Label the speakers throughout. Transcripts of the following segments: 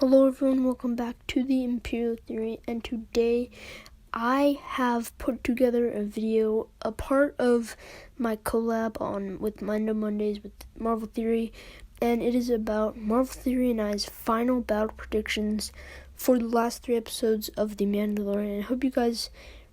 Speaker 1: Hello everyone, welcome back to the Imperial Theory, and today I have put together a video, a part of my collab with Mando Mondays with Marvel Theory, and it is about Marvel Theory and I's final battle predictions for the last 3 episodes of The Mandalorian. I hope you guys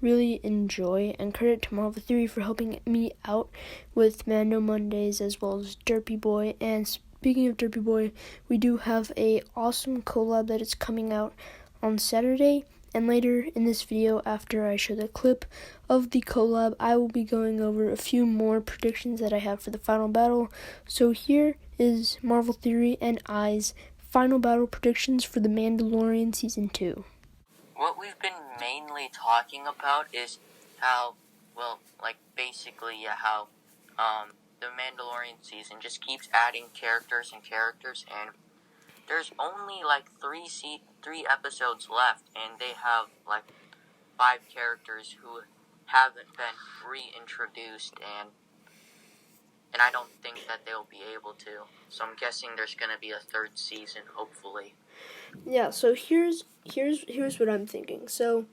Speaker 1: really enjoy, and credit to Marvel Theory for helping me out with Mando Mondays as well as Derpy Boy. And speaking of Derpy Boy, we do have a awesome collab that is coming out on Saturday, and later in this video, after I show the clip of the collab, I will be going over a few more predictions that I have for the final battle. So here is Marvel Theory and I's final battle predictions for The Mandalorian Season 2.
Speaker 2: What we've been mainly talking about is how the Mandalorian season just keeps adding characters, and there's only three episodes left, and they have 5 characters who haven't been reintroduced, and I don't think that they'll be able to. So I'm guessing there's gonna be a 3rd season, hopefully.
Speaker 1: Yeah, so here's what I'm thinking. So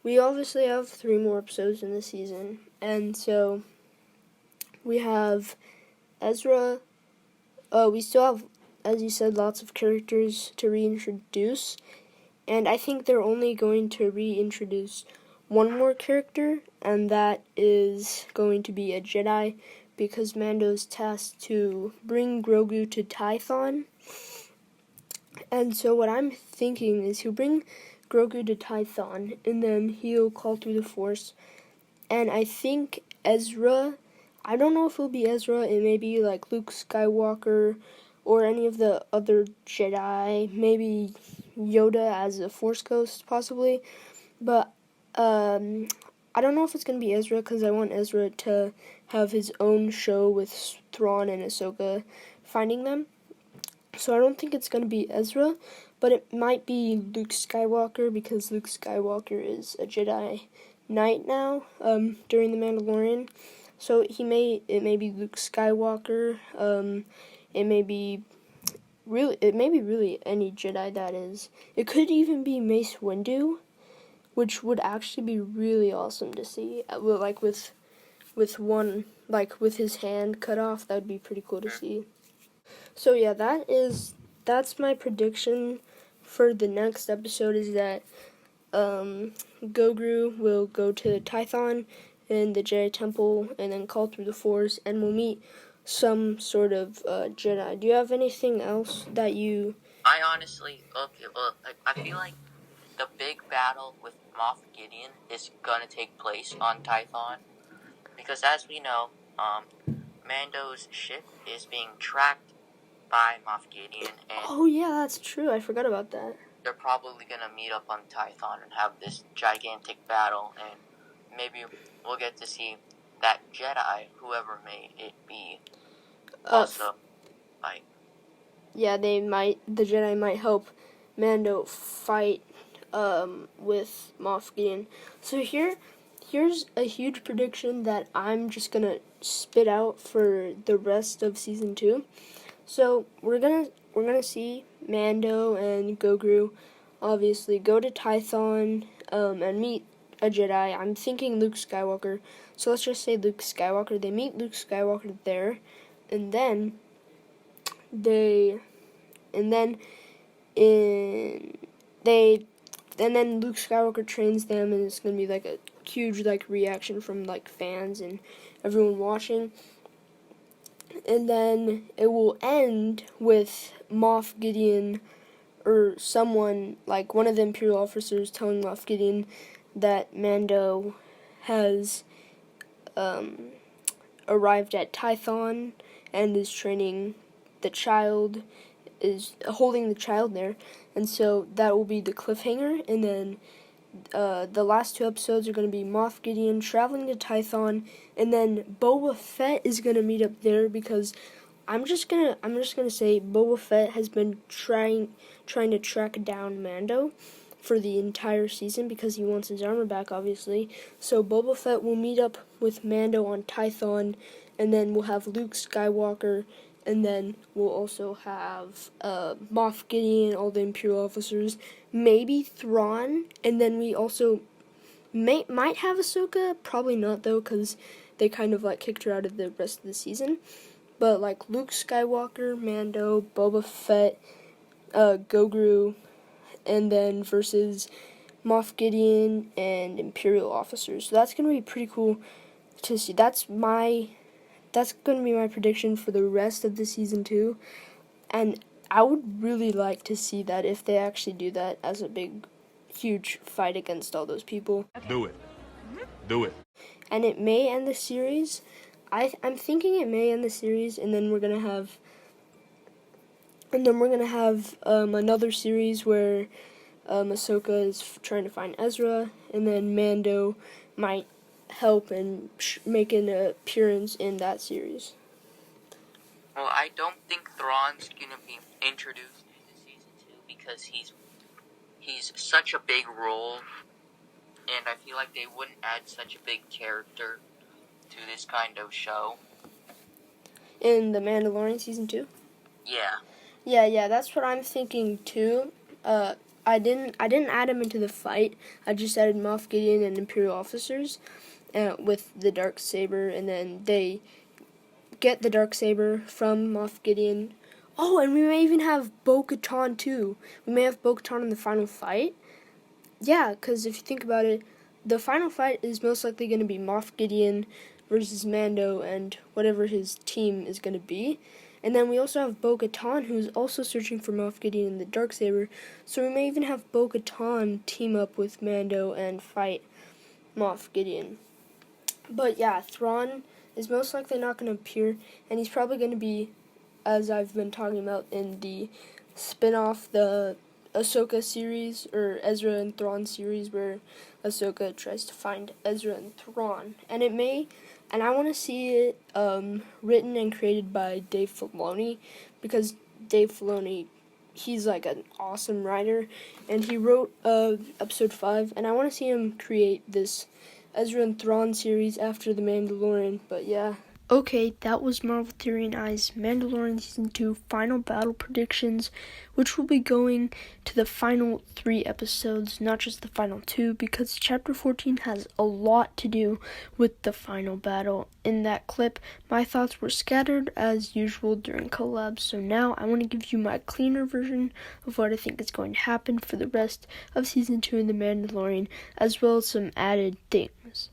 Speaker 1: we obviously have 3 more episodes in the season, and so we have Ezra. We still have, as you said, lots of characters to reintroduce, and I think they're only going to reintroduce one more character, and that is going to be a Jedi, because Mando's tasked to bring Grogu to Tython. And so what I'm thinking is he'll bring Grogu to Tython, and then he'll call through the Force. And I think Ezra, I don't know if it'll be Ezra, it may be like Luke Skywalker or any of the other Jedi, maybe Yoda as a Force Ghost possibly. But I don't know if it's going to be Ezra, because I want Ezra to have his own show with Thrawn and Ahsoka finding them. So I don't think it's going to be Ezra, but it might be Luke Skywalker, because Luke Skywalker is a Jedi Knight now, during The Mandalorian. So it may be Luke Skywalker. It may be really any Jedi that is. It could even be Mace Windu, which would actually be really awesome to see. With his hand cut off, that would be pretty cool to see. So yeah, that's my prediction for the next episode, is that Grogu will go to Tython in the Jedi Temple and then call through the Force, and we'll meet some sort of Jedi. Do you have anything else that you...
Speaker 2: I feel like the big battle with Moff Gideon is gonna take place on Tython, because as we know, Mando's ship is being tracked by Moff Gideon, and
Speaker 1: oh yeah, that's true, I forgot about that.
Speaker 2: They're probably gonna meet up on Tython and have this gigantic battle, and maybe we'll get to see that Jedi, whoever may it be, also fight.
Speaker 1: Yeah, the Jedi might help Mando fight with Moff Gideon. So here's a huge prediction that I'm just gonna spit out for the rest of season 2. So we're gonna see Mando and Grogu obviously go to Tython and meet a Jedi. I'm thinking Luke Skywalker. So let's just say Luke Skywalker. They meet Luke Skywalker there, and then Luke Skywalker trains them, and it's gonna be like a huge reaction from fans and everyone watching. And then it will end with Moff Gideon, or someone, one of the Imperial officers, telling Moff Gideon that Mando has arrived at Tython and is training the child, is holding the child there. And so that will be the cliffhanger. And then the last 2 episodes are going to be Moff Gideon traveling to Tython, and then Boba Fett is going to meet up there, because I'm just gonna say Boba Fett has been trying to track down Mando for the entire season, because he wants his armor back, obviously. So Boba Fett will meet up with Mando on Tython, and then we'll have Luke Skywalker and then we'll also have Moff Gideon, all the Imperial officers, maybe Thrawn, and then we also might have Ahsoka, probably not though, because they kind of like kicked her out of the rest of the season. But like Luke Skywalker, Mando, Boba Fett, Grogu, and then versus Moff Gideon and Imperial officers. So that's gonna be pretty cool to see. That's gonna be my prediction for the rest of the season 2, and I would really like to see that if they actually do that as a big, huge fight against all those people.
Speaker 3: Okay. Do it. Do it.
Speaker 1: And it may end the series. I'm thinking it may end the series, and then we're gonna have another series where Ahsoka is trying to find Ezra, and then Mando might help and make an appearance in that series.
Speaker 2: Well, I don't think Thrawn's gonna be introduced into season 2 because he's such a big role, and I feel like they wouldn't add such a big character to this kind of show.
Speaker 1: In the Mandalorian season 2?
Speaker 2: Yeah.
Speaker 1: Yeah, that's what I'm thinking too. I didn't add him into the fight. I just added Moff Gideon and Imperial officers with the Darksaber, and then they get the Darksaber from Moff Gideon. Oh, and we may even have Bo-Katan too. We may have Bo-Katan in the final fight. Yeah, because if you think about it, the final fight is most likely going to be Moff Gideon versus Mando and whatever his team is going to be. And then we also have Bo-Katan, who's also searching for Moff Gideon and the Darksaber. So we may even have Bo-Katan team up with Mando and fight Moff Gideon. But yeah, Thrawn is most likely not going to appear, and he's probably going to be, as I've been talking about in the spin-off, the Ahsoka series, or Ezra and Thrawn series, where Ahsoka tries to find Ezra and Thrawn. And it may, and I want to see it written and created by Dave Filoni, because Dave Filoni, he's like an awesome writer, and he wrote episode 5, and I want to see him create this Ezra and Thrawn series after The Mandalorian, but yeah. Okay, that was Marvel Theory and I's Mandalorian Season 2 final battle predictions, which will be going to the final 3 episodes, not just the final 2, because Chapter 14 has a lot to do with the final battle. In that clip, my thoughts were scattered as usual during collabs, so now I want to give you my cleaner version of what I think is going to happen for the rest of Season 2 in The Mandalorian, as well as some added things.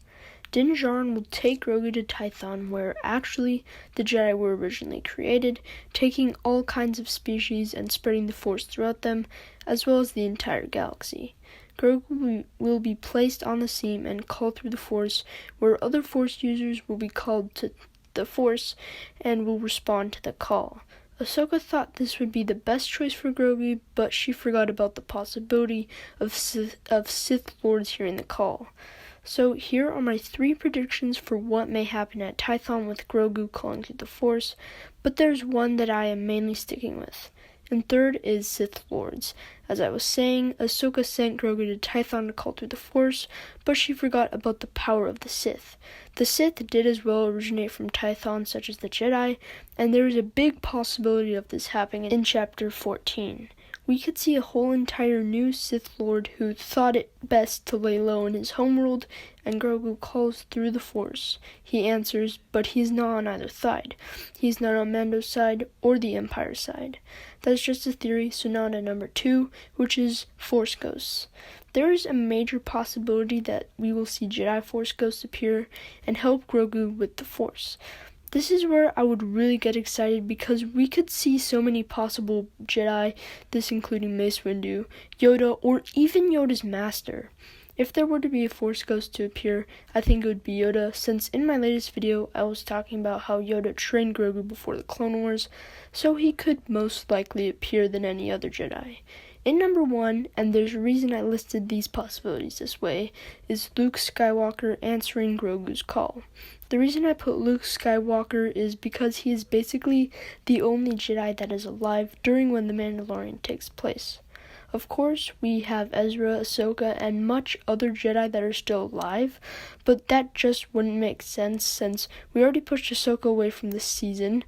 Speaker 1: Din Djarin will take Grogu to Tython, where actually the Jedi were originally created, taking all kinds of species and spreading the Force throughout them, as well as the entire galaxy. Grogu will be placed on the Seam and called through the Force, where other Force users will be called to the Force and will respond to the call. Ahsoka thought this would be the best choice for Grogu, but she forgot about the possibility of Sith Lords hearing the call. So here are my 3 predictions for what may happen at Tython with Grogu calling through the Force, but there's one that I am mainly sticking with. And third is Sith Lords. As I was saying, Ahsoka sent Grogu to Tython to call through the Force, but she forgot about the power of the Sith. The Sith did as well originate from Tython, such as the Jedi, and there is a big possibility of this happening in Chapter 14. We could see a whole entire new Sith Lord who thought it best to lay low in his homeworld, and Grogu calls through the Force. He answers, but he's not on either side. He's not on Mando's side or the Empire side. That's just a theory, so now to number 2, which is Force Ghosts. There is a major possibility that we will see Jedi Force Ghosts appear and help Grogu with the Force. This is where I would really get excited because we could see so many possible Jedi, this including Mace Windu, Yoda, or even Yoda's master. If there were to be a Force Ghost to appear, I think it would be Yoda, since in my latest video I was talking about how Yoda trained Grogu before the Clone Wars, so he could most likely appear than any other Jedi. In number 1, and there's a reason I listed these possibilities this way, is Luke Skywalker answering Grogu's call. The reason I put Luke Skywalker is because he is basically the only Jedi that is alive during when The Mandalorian takes place. Of course, we have Ezra, Ahsoka, and much other Jedi that are still alive, but that just wouldn't make sense since we already pushed Ahsoka away from this season,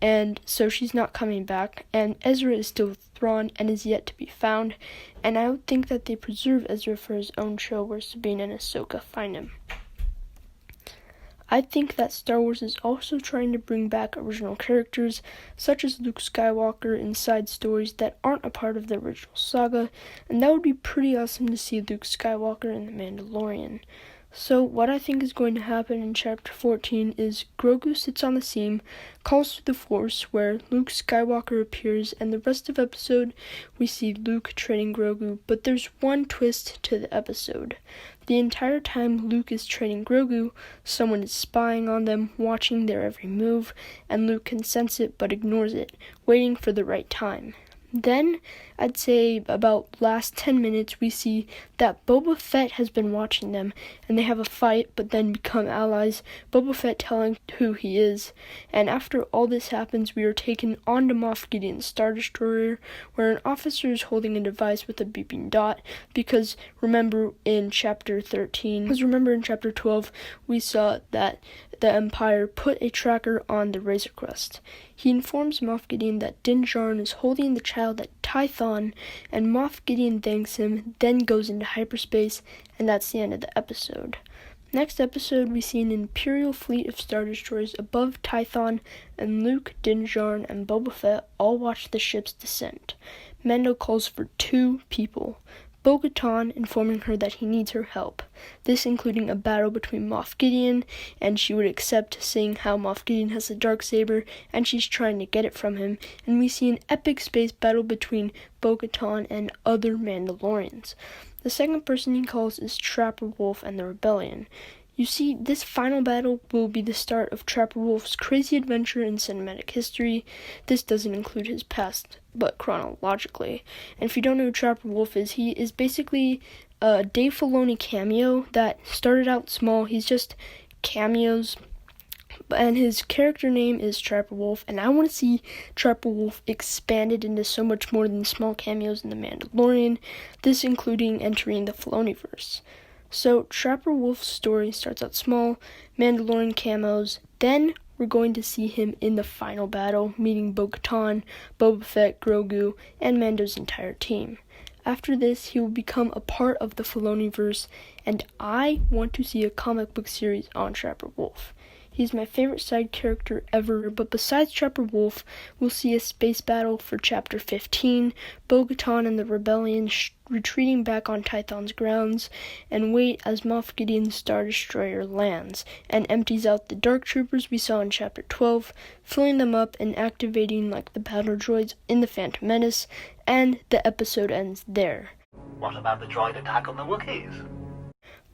Speaker 1: and so she's not coming back, and Ezra is still with Thrawn and is yet to be found, and I would think that they preserve Ezra for his own show where Sabine and Ahsoka find him. I think that Star Wars is also trying to bring back original characters, such as Luke Skywalker, in side stories that aren't a part of the original saga, and that would be pretty awesome to see Luke Skywalker in The Mandalorian. So what I think is going to happen in Chapter 14 is Grogu sits on the seam, calls to the Force, where Luke Skywalker appears, and the rest of the episode we see Luke training Grogu, but there's one twist to the episode. The entire time Luke is training Grogu, someone is spying on them, watching their every move, and Luke can sense it but ignores it, waiting for the right time. Then, I'd say about last 10 minutes, we see that Boba Fett has been watching them, and they have a fight, but then become allies, Boba Fett telling who he is. And after all this happens, we are taken onto Moff Gideon's Star Destroyer, where an officer is holding a device with a beeping dot, because remember in Chapter 12, we saw that the Empire put a tracker on the Razor Crest. He informs Moff Gideon that Din Djarin is holding the child at Tython, and Moff Gideon thanks him, then goes into hyperspace, and that's the end of the episode. Next episode, we see an Imperial fleet of Star Destroyers above Tython, and Luke, Din Djarin, and Boba Fett all watch the ship's descent. Mando calls for 2 people. Bo-Katan informing her that he needs her help, this including a battle between Moff Gideon, and she would accept, seeing how Moff Gideon has a darksaber, and she's trying to get it from him, and we see an epic space battle between Bo-Katan and other Mandalorians. The second person he calls is Trapper Wolf and the Rebellion. You see, this final battle will be the start of Trapper Wolf's crazy adventure in cinematic history. This doesn't include his past, but chronologically. And if you don't know who Trapper Wolf is, he is basically a Dave Filoni cameo that started out small. He's just cameos, and his character name is Trapper Wolf, and I want to see Trapper Wolf expanded into so much more than small cameos in The Mandalorian, this including entering the Filoniverse. So, Trapper Wolf's story starts out small, Mandalorian camos, then we're going to see him in the final battle, meeting Bo-Katan, Boba Fett, Grogu, and Mando's entire team. After this, he will become a part of the Filoniverse, and I want to see a comic book series on Trapper Wolf. He's my favorite side character ever, but besides Trapper Wolf, we'll see a space battle for Chapter 15, Bo-Katan and the Rebellion retreating back on Tython's grounds, and wait as Moff Gideon's Star Destroyer lands, and empties out the Dark Troopers we saw in Chapter 12, filling them up and activating like the battle droids in The Phantom Menace, and the episode ends there.
Speaker 4: What about the droid attack on the Wookiees?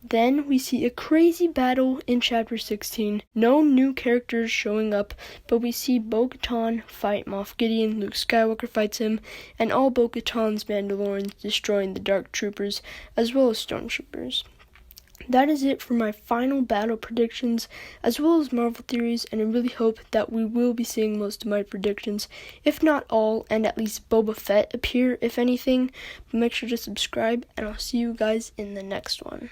Speaker 1: Then we see a crazy battle in Chapter 16, no new characters showing up, but we see Bo-Katan fight Moff Gideon, Luke Skywalker fights him, and all Bo-Katan's Mandalorians destroying the Dark Troopers, as well as Stormtroopers. That is it for my final battle predictions, as well as Marvel theories, and I really hope that we will be seeing most of my predictions, if not all, and at least Boba Fett appear, if anything. But make sure to subscribe, and I'll see you guys in the next one.